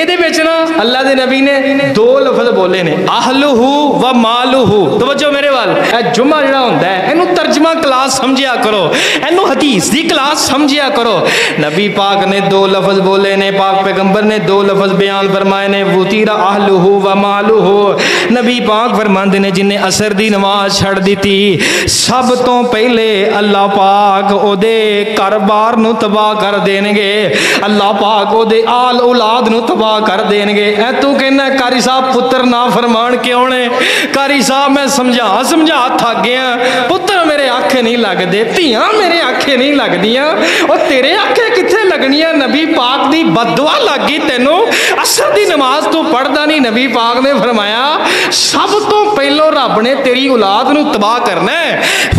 ਇਹਦੇ ਵਿੱਚ ਨਾ ਅੱਲਾ ਦੇ ਨਬੀ ਨੇ ਦੋ ਲਫ਼ਜ਼ ਬੋਲੇ ਨੇ, ਅਹਲੁਹੂ व ਮਾਲੁਹੂ। ਤਵੱਜੋ ਮੇਰੇ ਵੱਲ, ਇਹ ਜੁਮਾ ਜਿਹੜਾ ਹੁੰਦਾ ਹੈ ਇਹਨੂੰ ਤਰਜਮਾ ਕਲਾਸ ਸਮਝਿਆ ਕਰੋ, ਇਹਨੂੰ ਹਦੀਸ ਦੀ ਕਲਾਸ ਸਮਝਿਆ ਕਰੋ। नबी पाक ने दो लफ्ज़ बोले ने, पाक पैगंबर ने दो लफ्ज़ बयान फरमाए ने, वुतीरा अहलुहु व मालुहु। नबी पाक फरमाते ने जिन्हें असर दी नमाज छड़ दी, सब तो पहले अल्लाह पाक ओदे घर बार नू तबाह कर देंगे, अल्लाह पाक ओदे आल औलाद नू तबाह कर देंगे। ऐ तू कहना कारी साहब पुत्र ना फरमान क्यों ने? कारी साहब मैं समझा थक गया, पुत्र मेरे आखे नहीं लगते, धियां मेरे आखे नहीं लगदियां, और तेरे आखे किथे लगनियां? नबी पाक दी बददुआ लग गई तेनों, असर दी नमाज तू पढ़दा नहीं। नबी पाक ने फरमाया सब तो पहलो रब ने तेरी औलाद नू तबाह करना है,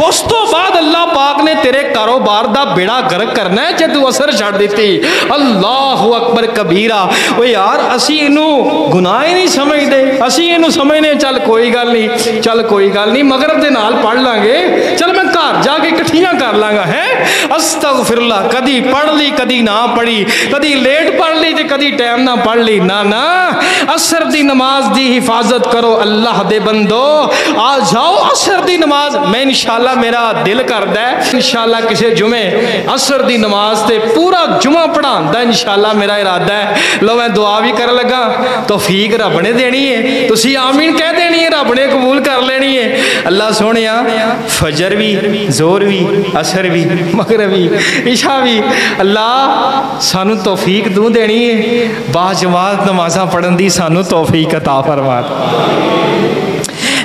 उस तो बाद अल्लाह पाक ने तेरे कारोबार दा बेड़ा गर्क करना है जे तू असर छड़ दिती। अल्लाहु अकबर कबीरा। ओ यार असी इनू गुनाह ही नहीं समझदे, असी इनू समझने चल कोई गल नहीं, मगरब दे नाल पढ़ लांगे, चल मैं घर जाके इकट्ठियां कर लांगा। है अस्तगफिरुल्लाह, कदी पढ़ ली कदी ना पढ़ी, कदी लेट पढ़ ली ते कदी टाइम ना पढ़ ली। ना असर दी नमाज दी हिफाजत करो अल्लाह दे बंदो, आ जाओ असर दी नमाज। मैं इंशाअल्लाह मेरा दिल करदा है इंशाअल्लाह किसी जुमे असर दी नमाज ते पूरा जुमा पढ़ाउण दा इंशाअल्लाह मेरा इरादा है। लो मैं दुआ भी कर लगा, तौफीक रब ने देनी है, तुसी आमीन कह देनी है, रब ने कबूल कर लेनी है। अल्लाह सोहणिया फजर भी, जोर भी, असर भी, मगरिब भी, इशा भी, अल्लाह सानू तौफीक तू देनी है, बाजमात नमाज़ां पढ़न दी सानू तौफीक अता फरमा।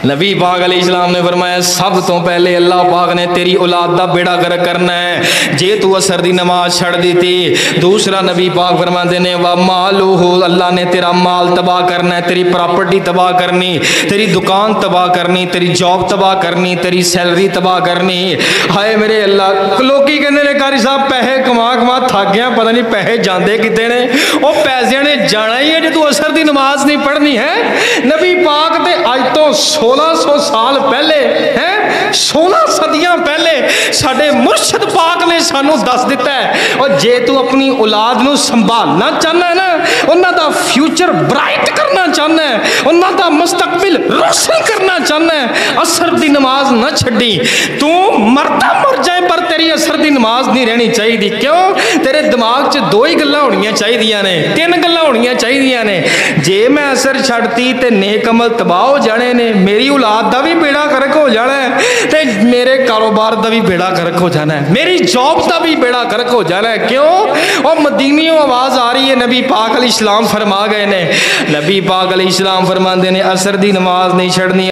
नबी पाक अलैहिस्सलाम ने फरमाया सब तो पहले अल्लाह पाक ने तेरी औलाद दा बेड़ा गर्क करना है जे तू असर दी नमाज छड़ दी थी। दूसरा नबी पाक फरमाते ने व मालुहु, अल्लाह ने तेरा माल तबाह करना है, तेरी प्रॉपर्टी तबाह करनी, तेरी दुकान तबाह करनी, तेरी जॉब तबाह करनी, तेरी सैलरी तबाह करनी। हाय मेरे अल्लाह, लोकी कहंदे ने कारी साहब पैसे कमा थक गया, पता नहीं पैसे जाते कितने ने, वो पैसे ने जाना ही है जे तू असर दी नमाज नहीं पढ़नी है। नबी पाक ते अज तो 1600 साल पहले है, 16 सदियां पहले साडे मुर्शद पाक ने सानू दस दिता है। और जे तू अपनी औलाद नू संभालना चाहना है ना, उन्हां दा फ्यूचर ब्राइट करना चाहना है, उन्हां दा मुस्तकबिल रोशन करना चाहना है, असर दी नमाज ना छड्डी। तू मरदा मर जाए पर तेरी असर दी नमाज नहीं रहनी चाहिए। क्यों? तेरे दिमाग च दो ही गल्लां होणियां चाहिदियां ने, तीन गल्लां होणियां चाहिदियां ने। जे मैं असर छड्डती ते नेक अमल तबाह हो जाने ने, मेरी औलाद दा भी बेड़ा गर्क हो जाना है, ते मेरे कारोबार दा भी बेड़ा गर्क हो जाना है, मेरी जॉब दा भी बेड़ा गर्क हो जाना है। क्यों? और मदीनियों आवाज आ रही है, नबी पाक अलैहिस्सलाम फरमा गए ने, नबी पाक अलैहिस्सलाम फरमाते ने असर दी नमाज नहीं छड़नी।